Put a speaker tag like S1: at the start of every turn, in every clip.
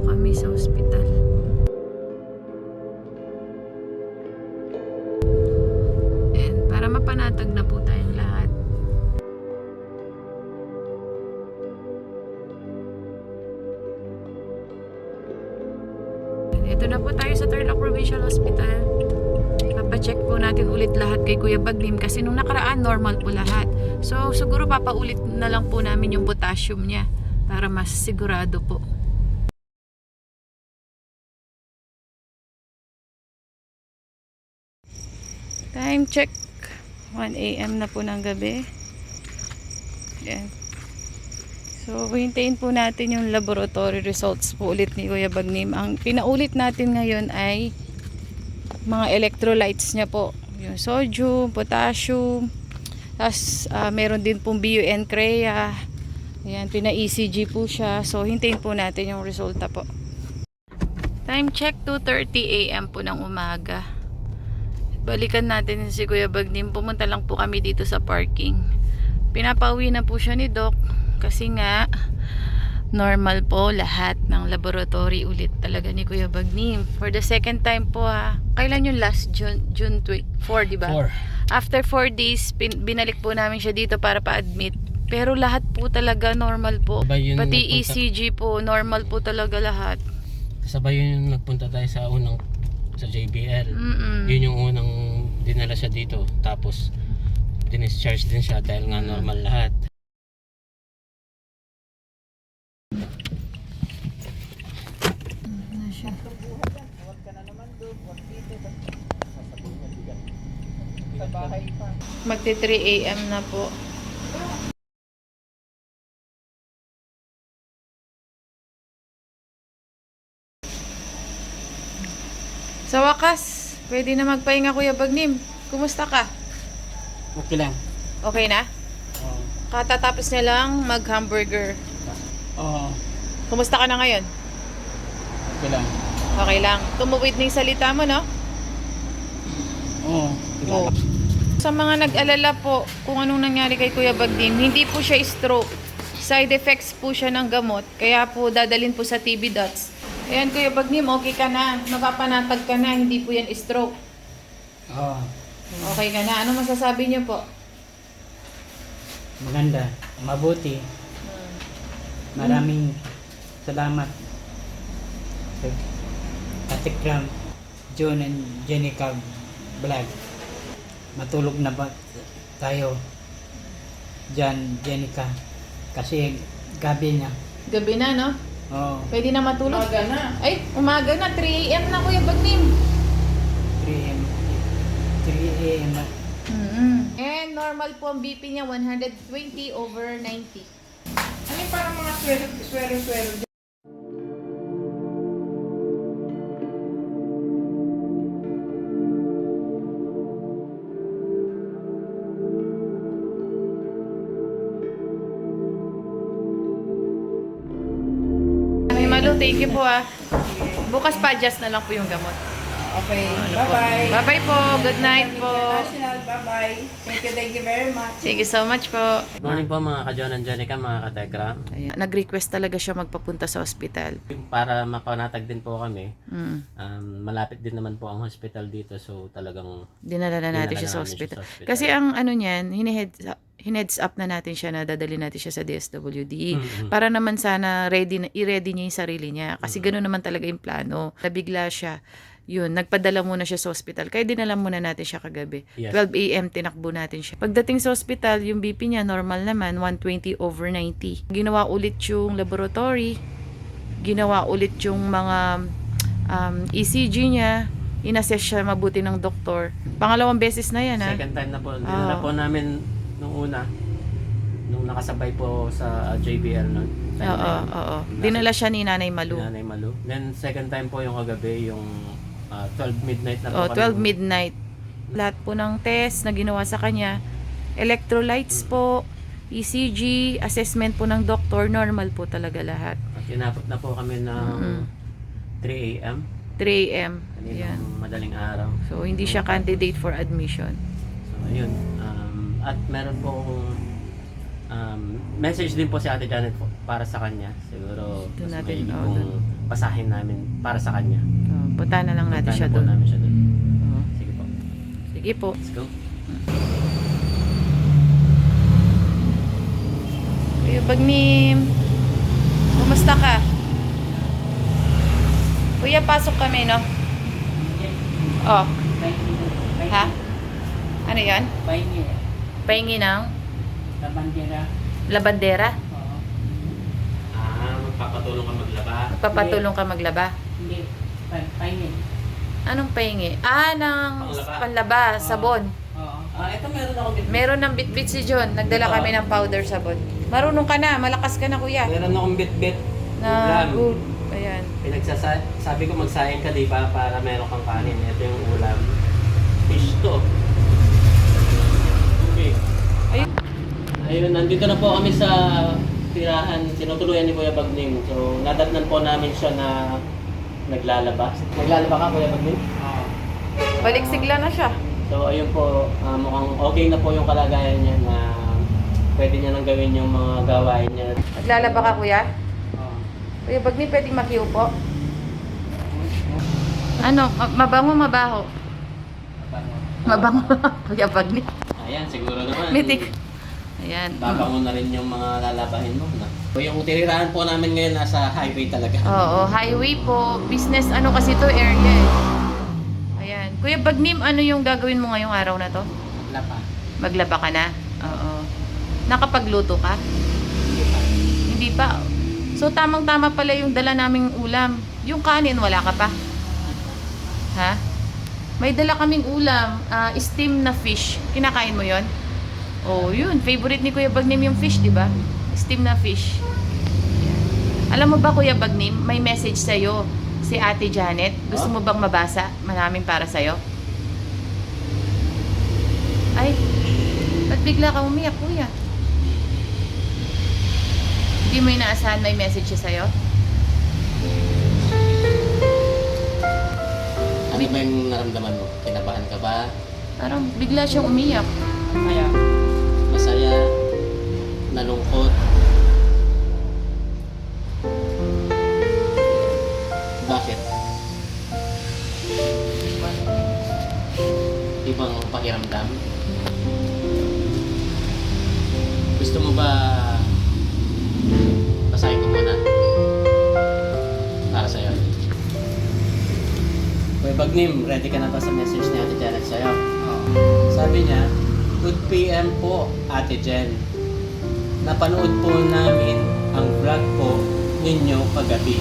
S1: kami sa ospital. And para mapanatag na po tayong lahat. Ito na po tayo sa Tarlac Provincial Hospital. Papacheck po natin ulit lahat kay Kuya Bagnim kasi nung nakaraan normal po lahat. So siguro papaulit na lang po namin yung potassium niya para mas sigurado po. Time check. 1 AM na po ng gabi. Yan. So, hintayin po natin yung laboratory results po ulit ni Kuya Bagnim. Ang pinaulit natin ngayon ay mga electrolytes niya po. Yung sodium, potassium, tapos meron din pong BUN CREA. Ayan, pina-ECG po siya. So, hintayin po natin yung resulta po. Time check, 2:30 AM po ng umaga. Balikan natin si Kuya Bagnim. Pumunta lang po kami dito sa parking. Pinapauwi na po siya ni Doc. Kasi nga, normal po lahat ng laboratory ulit talaga ni Kuya Bagnim. For the second time po ha. Kailan yung last? June 4, di ba?
S2: 4.
S1: After 4 days, binalik po namin siya dito para pa-admit. Pero lahat po talaga normal po. Pati ECG po, normal po talaga lahat.
S2: Sabay yun yung nagpunta tayo sa JBL. Yun yung unang dinala siya dito. Tapos, dinischarge din siya dahil nga normal lahat.
S1: Magti 3 AM na po. Sa wakas, pwede na magpahinga Kuya Bagnim. Kumusta ka?
S2: Okay lang.
S1: Okay na?
S2: Oo.
S1: Katatapos niya lang mag-hamburger.
S2: Oo.
S1: Kumusta ka na ngayon?
S2: Okay lang.
S1: Okay lang. Tumuwid na yung salita mo, no?
S2: Oo.
S1: Oo. Sa mga nag-alala po kung anong nangyari kay Kuya Bagnim, hindi po siya stroke. Side effects po siya ng gamot. Kaya po dadalhin po sa TB dots. Ayan Kuya Bagnim, okay ka na. Napapanatag ka na. Hindi po yan stroke.
S2: Oo.
S1: Okay ka na. Ano masasabi niyo po?
S3: Maganda, mabuti. Maraming salamat sa Katikram, John and Jenica Vlog. Matulog na ba tayo dyan, Jenica? Kasi gabi na.
S1: Gabi na, no?
S3: Oo,
S1: Pwede na matulog? Umaga na. Ay, umaga na. 3 AM na Kuya Bagnim.
S3: 3 AM. 3 AM na.
S1: And normal po ang BP niya 120/90.
S4: Ano yung parang mga swero-swero?
S1: Ay, Malu, thank you po ah. Bukas pa adjust na lang po yung gamot.
S4: Okay,
S1: Ano po?
S4: bye-bye.
S1: Bye-bye po. Good night po.
S4: International, bye-bye. Thank you very much.
S1: Thank you so much po.
S2: Good morning po mga ka-John and Jenica, mga ka-Tekram.
S1: Ayan. Nag-request talaga siya magpapunta sa ospital.
S2: Para mapanatag din po kami,
S1: Mm.
S2: malapit din naman po ang hospital dito. So talagang
S1: Dinala na natin siya sa
S2: namin
S1: ospital.
S2: siya sa ospital.
S1: Kasi ang ano niyan, hineads up na natin siya na dadali natin siya sa DSWD. Para naman sana i-ready niya yung sarili niya. Kasi gano'n naman talaga yung plano. Nabigla siya. Yun, nagpadala muna siya sa ospital. Kaya dinala muna natin siya kagabi.
S2: Yes.
S1: 12 AM, tinakbo natin siya. Pagdating sa ospital, yung BP niya normal naman, 120/90. Ginawa ulit yung laboratory. Ginawa ulit yung mga ECG niya. Inassess siya mabuti ng doktor. Pangalawang beses na yan, ha?
S2: second time na po. Dinala po namin nung una, nung nakasabay po sa JBL noon.
S1: Oo. Dinala siya ni Nanay Malu.
S2: Nanay Malu. Then second time po yung kagabi, yung 12 midnight na po.
S1: Oh, 12 midnight. Lahat po ng test na ginawa sa kanya, electrolytes po, ECG, assessment po ng doktor, normal po talaga lahat.
S2: At inabot na po kami ng 3 AM.
S1: 3 AM.
S2: Kaninang
S1: Yan.
S2: madaling araw.
S1: So, hindi siya candidate for admission.
S2: So, ayun. At meron po akong message din po si Ate Janet po para sa kanya. Siguro
S1: Doon
S2: mas
S1: natin,
S2: maigi
S1: oh,
S2: kung
S1: doon.
S2: basahin namin para sa kanya.
S1: Punta na lang natin
S2: Puntahan
S1: siya
S2: na po
S1: doon.
S2: namin siya doon.
S1: Oo.
S2: Sige po.
S1: Sige po.
S2: Let's go.
S1: Kuya Bagnim, kumusta ka? Kuya, pasok kami, no? Oh, ha? Ano yan?
S3: Pahingi.
S1: Pahingi ng
S3: Labandera.
S1: labandera?
S3: Oo.
S2: Magpapatulong ka maglaba.
S1: Magpapatulong ka maglaba?
S3: Hindi. Pahingi.
S1: Anong pahingi? Ng
S2: Panglaba.
S1: panlaba, sabon.
S3: Oo.
S2: Ito meron ako bitbit.
S1: Meron ng bitbit si John. Nagdala kami ng powder sabon. Marunong ka na, malakas ka na kuya.
S2: Meron akong bitbit.
S1: Na
S2: Ulam.
S1: good. Ayan.
S2: Sabi ko magsayang ka diba para meron kang kanin. Ito yung ulam. Fish to. Okay.
S1: Ayun.
S2: Ayun, nandito na po kami sa tirahan. Tinutuluyan ni Kuya Bagnim. So, nadatnan po namin siya na naglalaba. Naglalaba ka, Kuya Bagnim?
S3: Oo.
S1: Baliksigla na siya.
S2: So, ayun po, mukhang okay na po yung kalagayan niya na pwede niya nang gawin yung mga gawain niya.
S1: Naglalaba ka kuya?
S3: Oo.
S1: Kuya Bagnim, pwedeng makiupo? Ano? Mabango, mabaho? Mabango. Kuya Bagnim.
S2: Ayan, siguro naman.
S1: Mitik. Ayan.
S2: Babangon na rin yung mga lalabahin mo. Na. So, yung tinirahan po namin ngayon nasa highway talaga.
S1: Oo, highway po. Business, ano kasi to area eh. Ayan. Kuya Bagnim, ano yung gagawin mo ngayong araw na to?
S3: Lapa.
S1: Maglaba ka na? Oo. Nakapagluto ka?
S3: Hindi pa.
S1: Hindi pa. So, tamang-tama pala yung dala naming ulam. Yung kanin, wala ka pa? Ha? May dala kaming ulam, steam na fish. Kinakain mo yon? Oh, yun. Favorite ni Kuya Bagnim yung fish, di ba? Steam na fish. Yan. Alam mo ba, Kuya Bagnim, may message sa'yo si Ate Janet. Gusto mo bang mabasa? Maraming para sa'yo. Ay, ba't bigla ka umiyak, Kuya? Hindi mo inaasahan may message siya sa'yo?
S2: Ano ba yung naramdaman mo? Kinabahan ka ba?
S1: Parang bigla siyang umiyak.
S3: Kaya,
S2: Masaya? Nalungkot? Bakit? Ibang pakiramdam? Gusto mo ba basahin ko muna? Para sa'yo. Kuya Bagnim, ready ka na ba sa message ni Ate Janet sa'yo?
S3: oo.
S2: Sabi niya, Good PM po, Ate Jen. Napanood po namin ang vlog po ninyo kagabi.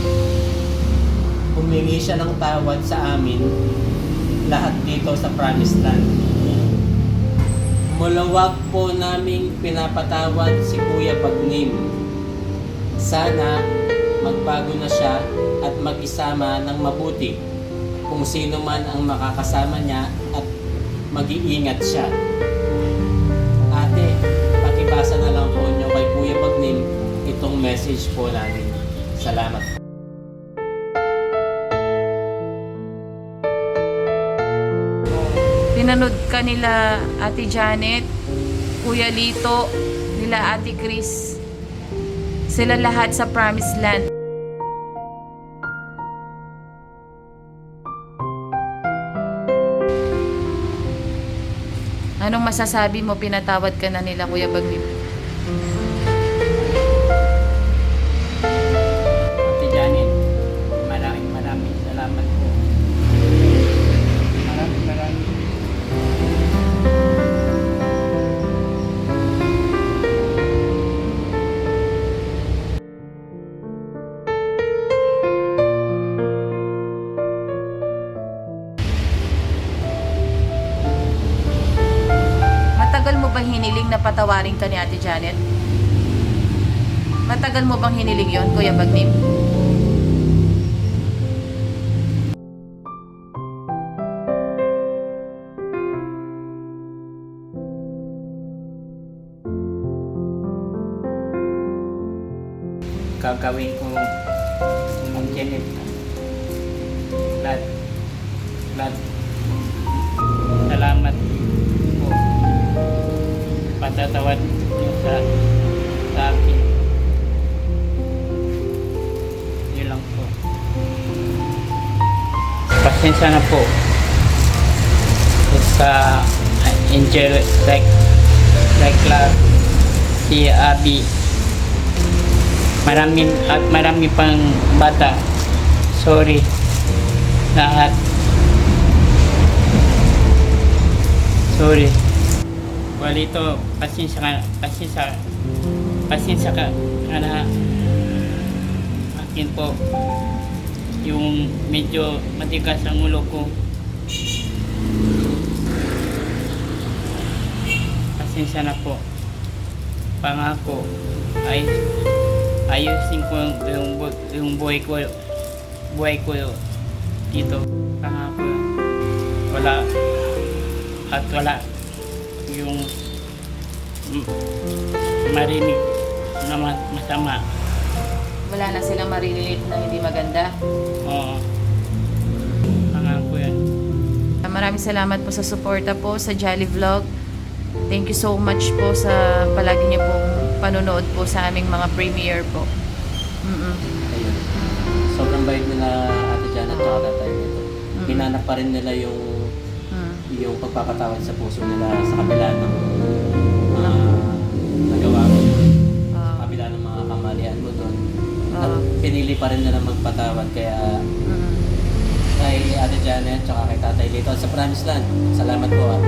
S2: Humingi siya ng tawad sa amin lahat dito sa Promised Land. Mulawag po naming pinapatawad si Kuya Bagnim. Sana magbago na siya at mag-isama ng mabuti kung sino man ang makakasama niya at mag-iingat siya. Ate, pakibasa na lang po niyo kay Kuya Bagnim itong message po namin. Salamat.
S1: Pinanood ka nila Ate Janet, Kuya Lito, nila Ate Chris. Sila lahat sa Promised Land. Anong masasabi mo? Pinatawad ka na nila, Kuya Bagnim.
S3: Ate Janet, maraming salamat po. Maraming.
S1: Matagal mo bang hiniling na patawarin ka ni Ate Janet? Matagal mo bang hiniling yon, Kuya Bagnim?
S3: Gagawin ko ng Janet. Lahat. Salamat po. Patatawad niyo sa akin. Yun lang po. pasensya na po. Sa Angel Clark, si Abby. Marami pang bata. Sorry. Lahat. Sorry. Walito, pasensya ka na akin po. Yung medyo matigas ang ulo ko. Pasensya na po. Pangako ay ayusin ko yung buhay ko dito. Pangako. Wala yung marinig na masama.
S1: Wala na silang maririnig na hindi maganda.
S3: Oo. Pangako yan.
S1: Maraming salamat po sa suporta po sa Jolly Vlog. Thank you so much po sa palagi niyo pong panonood po sa aming mga premiere po.
S2: Ayun. Sobrang bait nila Ate Janet at saka tatay nito. Hinanap pa rin nila yung pagpapatawad sa puso nila sa kabila ng nagawa mo. Sa kabila ng mga kamalian mo doon. At pinili pa rin nila magpatawad. Kaya kay Ate Janet at kay Tatay Lito at sa Promised Land, salamat po. At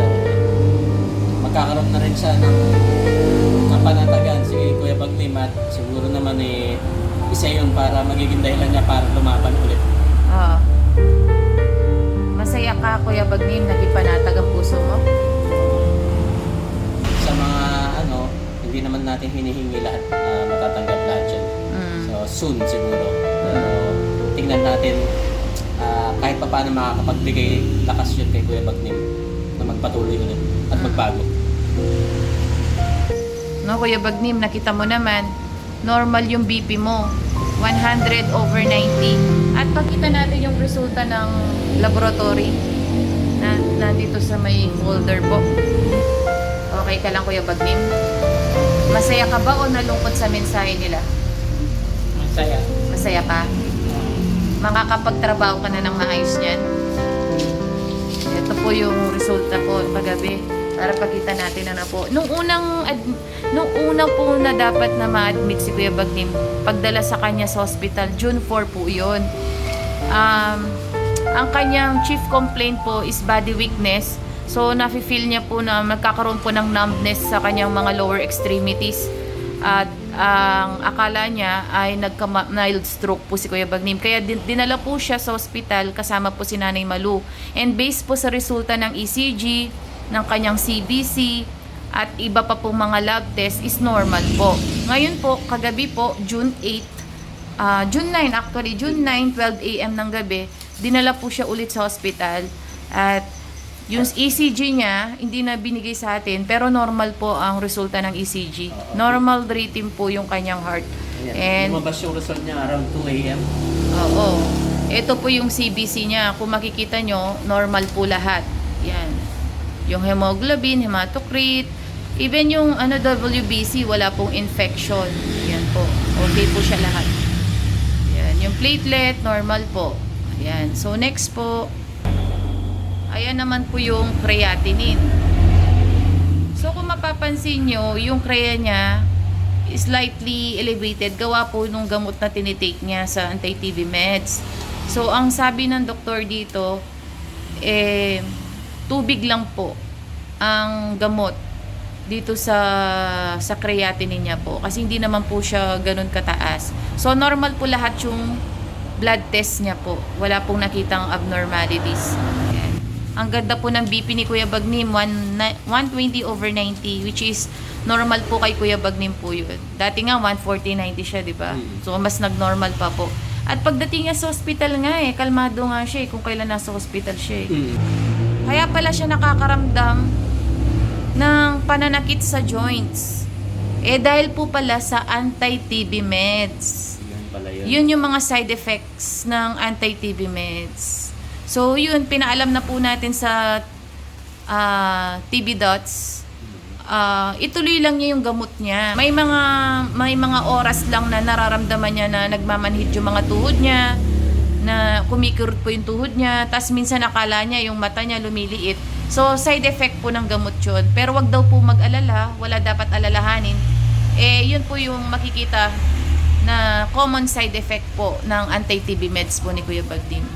S2: magkakaroon na rin siya ng kapanatagan si Kuya Bagnim at siguro naman isa yun para magiging dahilan niya para lumaban ulit.
S1: Masaya ka, Kuya Bagnim, naging panatag ang puso mo?
S2: Sa mga hindi naman natin hinihingi lahat matatanggap lahat yan. So soon siguro. Pero tingnan natin kahit pa paano makakapagbigay lakas yun kay Kuya Bagnim na magpatuloy ulit at magbago.
S1: No, Kuya Bagnim, nakita mo naman, normal yung BP mo. 100/90. At pakita natin yung resulta ng laboratory na nandito sa may folder po. Okay ka lang, Kuya Bagnim? Masaya ka ba o nalungkot sa mensahe nila?
S3: Masaya.
S1: Masaya ka? Makakapagtrabaho ka na ng maayos niyan? Ito po yung resulta po kagabi. Para pakita natin na po. Nung una po na dapat na ma-admit si Kuya Bagnim, pagdala sa kanya sa hospital, June 4 po yun. Ang kanyang chief complaint po is body weakness. So, nafe-feel niya po na magkakaroon po ng numbness sa kanyang mga lower extremities. At ang akala niya ay mild stroke po si Kuya Bagnim. Kaya dinala po siya sa hospital kasama po si Nanay Malu. And based po sa resulta ng ECG, ng kanyang CBC at iba pa pong mga lab test is normal po. Ngayon po, kagabi po, June 9, 12 a.m. ng gabi, dinala po siya ulit sa hospital at yung ECG niya, hindi na binigay sa atin, pero normal po ang resulta ng ECG. Normal rhythm po yung kanyang heart.
S2: And lumabas yung result niya around 2 a.m.
S1: Oo. Ito po yung CBC niya. Kung makikita nyo, normal po lahat. Yan. Yung hemoglobin, hematocrit, even yung WBC, wala pong infection. Yan po. Okay po siya lahat. Yan. Yung platelet, normal po. Ayan. So, next po, ayan naman po yung creatinine. So, kung mapapansin nyo, yung crea niya is slightly elevated. Gawa po nung gamot na tinitake niya sa anti-TB meds. So, ang sabi ng doktor dito, tubig lang po ang gamot dito sa creatinine niya po kasi hindi naman po siya ganun kataas. So normal po lahat yung blood test niya po. Wala pong nakitang abnormalities. Ayan. Ang ganda po ng BP ni Kuya Bagnim, 120/90, which is normal po kay Kuya Bagnim po yun. Dati nga 140/90 siya, di ba? So mas nag-normal pa po. At pagdating niya sa hospital nga kalmado nga siya kung kailan nasa hospital siya Kaya pala siya nakakaramdam ng pananakit sa joints. Dahil po pala sa anti-TB meds.
S2: Yun pala yun.
S1: Yun yung mga side effects ng anti-TB meds. So, yun, pinaalam na po natin sa TB Dots. Ituloy lang niya yung gamot niya. May mga oras lang na nararamdaman niya na nagmamanhid yung mga tuhod niya. na kumikirot po yung tuhod niya, tas minsan akala niya yung mata niya lumiliit. So, side effect po ng gamot yun. Pero wag daw po mag-alala, wala dapat alalahanin. Yun po yung makikita na common side effect po ng anti-TB meds po ni Kuya Bagnim.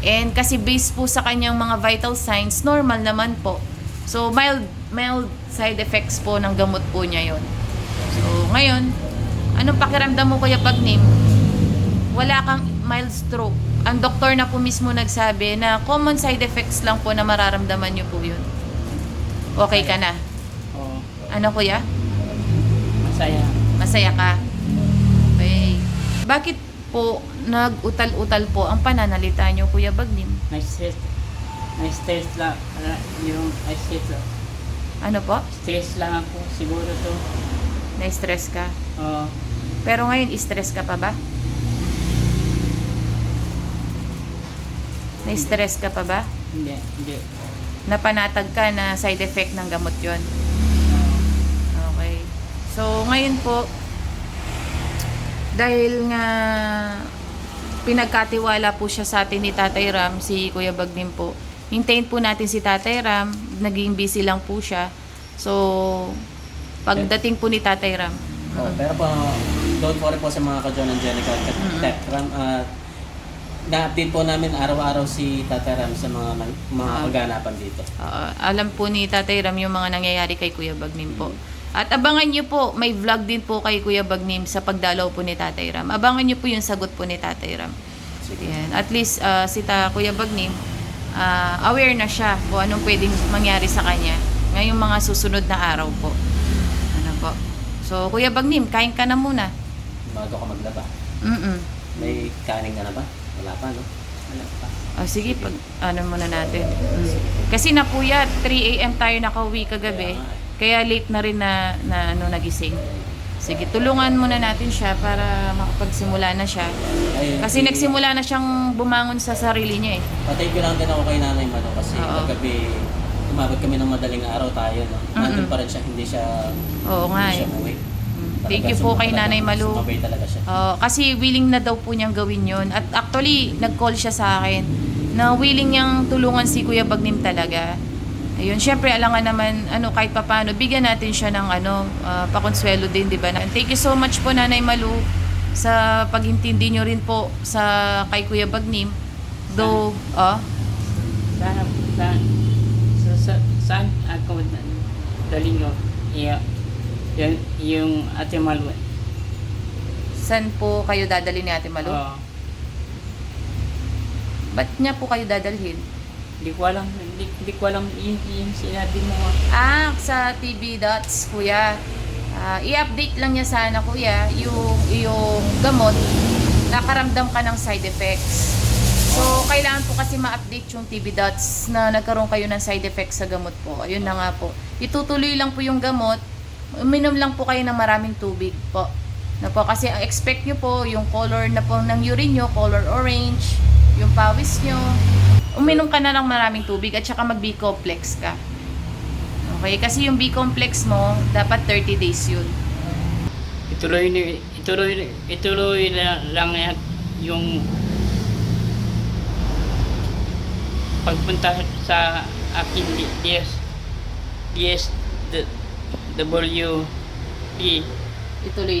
S1: And kasi based po sa kanyang mga vital signs, normal naman po. So, mild side effects po ng gamot po niya yon. So, ngayon, anong pakiramdam mo, Kuya Bagnim? Wala kang mild stroke. Ang doktor na po mismo nagsabi na common side effects lang po na mararamdaman niyo po yun. Okay ka na?
S3: Oo.
S1: Ano, Kuya?
S3: Masaya.
S1: Masaya ka? Okay. Bakit po nag-utal-utal po ang pananalita niyo, Kuya Bagnim?
S3: Na-stress. Na-stress lang. Yung na-stress lang.
S1: Ano po?
S3: Stress lang ako. Siguro to.
S1: Na-stress ka?
S3: Oo.
S1: Pero ngayon, stress ka pa ba? Na-stress ka pa ba?
S3: Hindi.
S1: Napanatag ka na side effect ng gamot yon. Okay. So, ngayon po, dahil nga pinagkatiwala po siya sa atin ni Tatay Ram, si Kuya Bagnim po, hintayin po natin si Tatay Ram, naging busy lang po siya. So, pagdating po ni Tatay Ram,
S2: Pero po, don't worry po sa mga ka-John Angelica at Tekram. Na-update po namin araw-araw si Tatay Ram sa mga kaganapan dito.
S1: alam po ni Tatay Ram yung mga nangyayari kay Kuya Bagnim po. At abangan nyo po, may vlog din po kay Kuya Bagnim sa pagdalaw po ni Tatay Ram. Abangan nyo po yung sagot po ni Tatay Ram.
S2: Sige.
S1: Yan. At least si Kuya Bagnim, aware na siya kung anong pwedeng mangyari sa kanya ngayong mga susunod na araw po. Ano po? So, Kuya Bagnim, kain ka na muna.
S2: Bago ka maglaba. May kanin ka na ba? Wala pa, no?
S3: Wala pa.
S1: Sige, ano muna natin. Kasi napuyat, 3 a.m. tayo nakauwi kagabi. Kaya late na rin na nagising. Sige, tulungan muna natin siya para makapagsimula na siya. Kasi nagsimula na siyang bumangon sa sarili niya eh.
S2: Patay ko lang din ako kay Nanay Mano kasi
S1: Oo.
S2: kagabi umabot kami ng madaling araw tayo, no? Nandun pa rin siya, hindi siya
S1: Oo nga eh.
S2: umuwi.
S1: Thank you po kay Nanay Malu.
S2: Sumabay talaga siya.
S1: Kasi willing na daw po niyang gawin yon. At actually, nag-call siya sa akin na willing niyang tulungan si Kuya Bagnim talaga. Ayun, syempre alangan naman kahit papaano bigyan natin siya ng pakonsuelo din, 'di ba? Thank you so much po Nanay Malu sa pag-intindi niyo rin po sa kay Kuya Bagnim. Though,
S3: Saan ako daling yung Ate Malu.
S1: saan po kayo dadalhin ni Ate Malu?
S3: Oo.
S1: Ba't niya po kayo dadalhin?
S3: Hindi ko alam yung sinabi mo.
S1: Sa TB Dots, Kuya. I-update lang niya sana, Kuya, yung gamot, nakaramdam ka ng side effects. So, kailangan po kasi ma-update yung TB Dots na nagkaroon kayo ng side effects sa gamot po. Ayun na nga po. Itutuloy lang po yung gamot. Uminom lang po kayo ng maraming tubig po. Kasi expect nyo po yung color na po ng urine nyo, color orange, yung pawis nyo. Uminom ka na ng maraming tubig at saka mag B-complex ka. Okay? Kasi yung B-complex mo, dapat 30 days yun.
S3: Ituloy lang yung pagpunta sa akin DSWD.
S1: Ituloy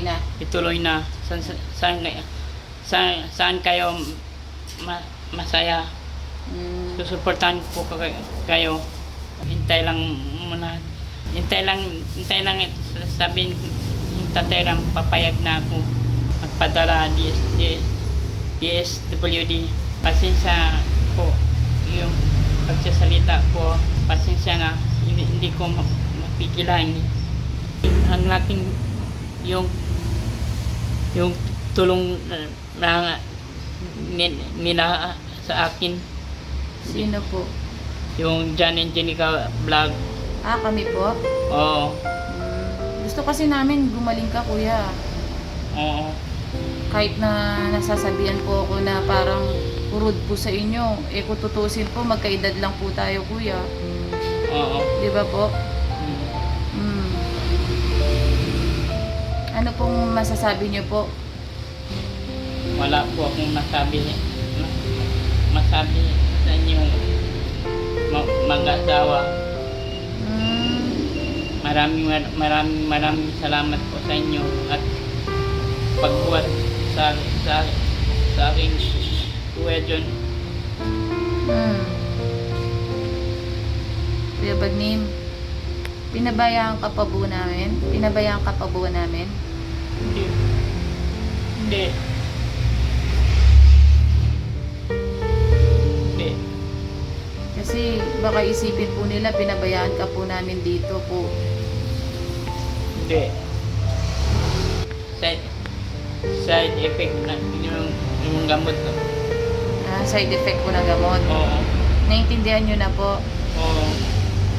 S1: na.
S3: Saan kayo masaya? Susuportahan po kayo. Hintay lang muna. Hintay lang sabihin yung Tatay Ram, papayag na ako magpadala DSWD. Pasensya po yung pagsasalita ko. Pasensya na hindi ko mapigilan. Ang laking yung tulong na nila sa akin.
S1: Sino po?
S3: Yung John and Jenica vlog.
S1: Kami po?
S3: Oo.
S1: Gusto kasi namin gumaling ka, Kuya.
S3: Oo.
S1: Kahit na nasasabihan po ako na parang rude po sa inyo, kung tutusin po, magkaedad lang po tayo, Kuya.
S3: Oo.
S1: Di ba po? Ano pong masasabi niyo po?
S3: Wala po akong masabi sa inyo mag-asawa.
S1: Mm.
S3: Maraming salamat po sa inyo at pagbuhat sa aking Kuya John.
S1: Hmm. Kuya Bagnim, pinabayaan ka pa po namin? Pinabayaan ka pa po namin?
S3: Hindi. Hindi. Hindi.
S1: Kasi baka isipin po nila pinabayaan ka po namin dito po.
S3: Hindi. Side effect na yung gamot.
S1: Side effect po ng gamot.
S3: Oo.
S1: Naintindihan nyo na po.
S3: Oo.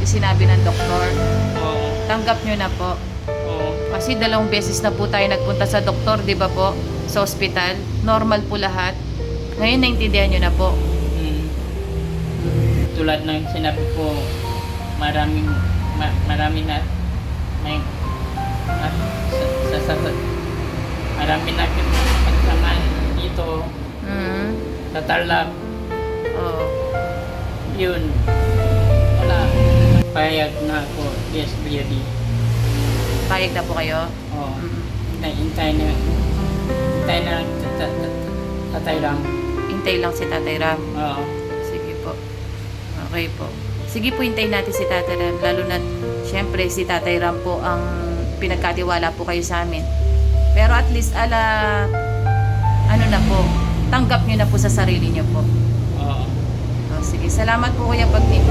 S1: Sinabi ng doktor.
S3: Oo.
S1: Tanggap nyo na po.
S3: Oo.
S1: Kasi 2 beses na po tayo nagpunta sa doktor, di ba po? Sa ospital. Normal po lahat. Ngayon naintindihan nyo na po.
S3: Mm. Tulad ng sinabi ko, marami na may marami na pagsamaan dito
S1: Mm.
S3: sa Tarlac.
S1: Oo.
S3: Yun, wala, payag na ako, DSWD.
S1: Payag na po kayo?
S3: Oo.
S1: Mm.
S3: Hintay na tatay lang.
S1: Hintay lang si Tatay Ram.
S3: Oo.
S1: Sige po. Okay po. Sige po, hintayin natin si Tatay Ram. Lalo na, syempre, si Tatay Ram po ang pinagkatiwala po kayo sa amin. Pero at least, ano na po, tanggap nyo na po sa sarili nyo po.
S3: Oo.
S1: Sige, salamat po Kuya Bagnim.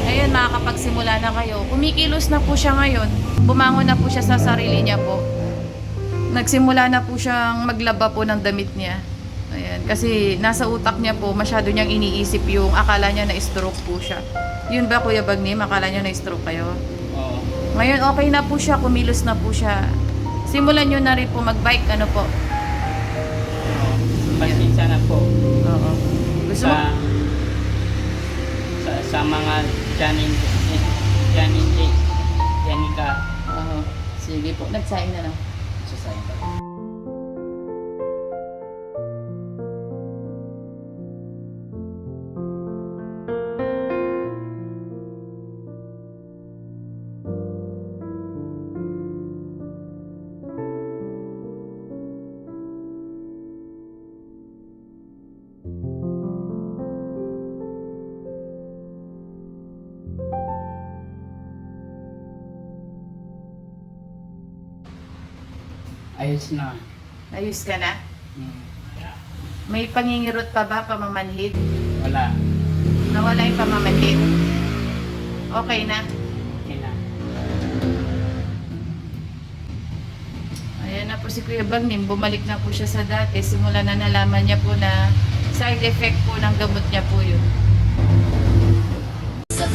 S1: Ayun, makakapagsimula na kayo. Kumikilos na po siya ngayon. Bumangon na po siya sa sarili niya po. Nagsimula na po siyang maglaba po ng damit niya. Ayan, kasi nasa utak niya po, masyado niyang iniisip yung akala niya na stroke po siya. Yun ba Kuya Bagnim? Akala niya na stroke kayo?
S3: Oo.
S1: Ngayon okay na po siya, kumilos na po siya. Simulan niyo na rin po mag-bike, ano po?
S3: Oo. Pasensya na po.
S1: Oo. Gusto mo?
S3: Sa mga Janica.
S1: Oo. Sige po, nagsaing na lang.
S2: Sasayin ka.
S3: Ayos na.
S1: Ayos ka na?
S3: Hmm.
S1: May pangingirot pa ba, pamamanhid?
S3: Wala.
S1: Nawala yung pamamanhid. Okay na?
S3: Okay na.
S1: Ayan na po si Kuya Bagnim, bumalik na po siya sa dati. Simula na nalaman niya po na side effect po ng gamot niya po yun.
S5: Sa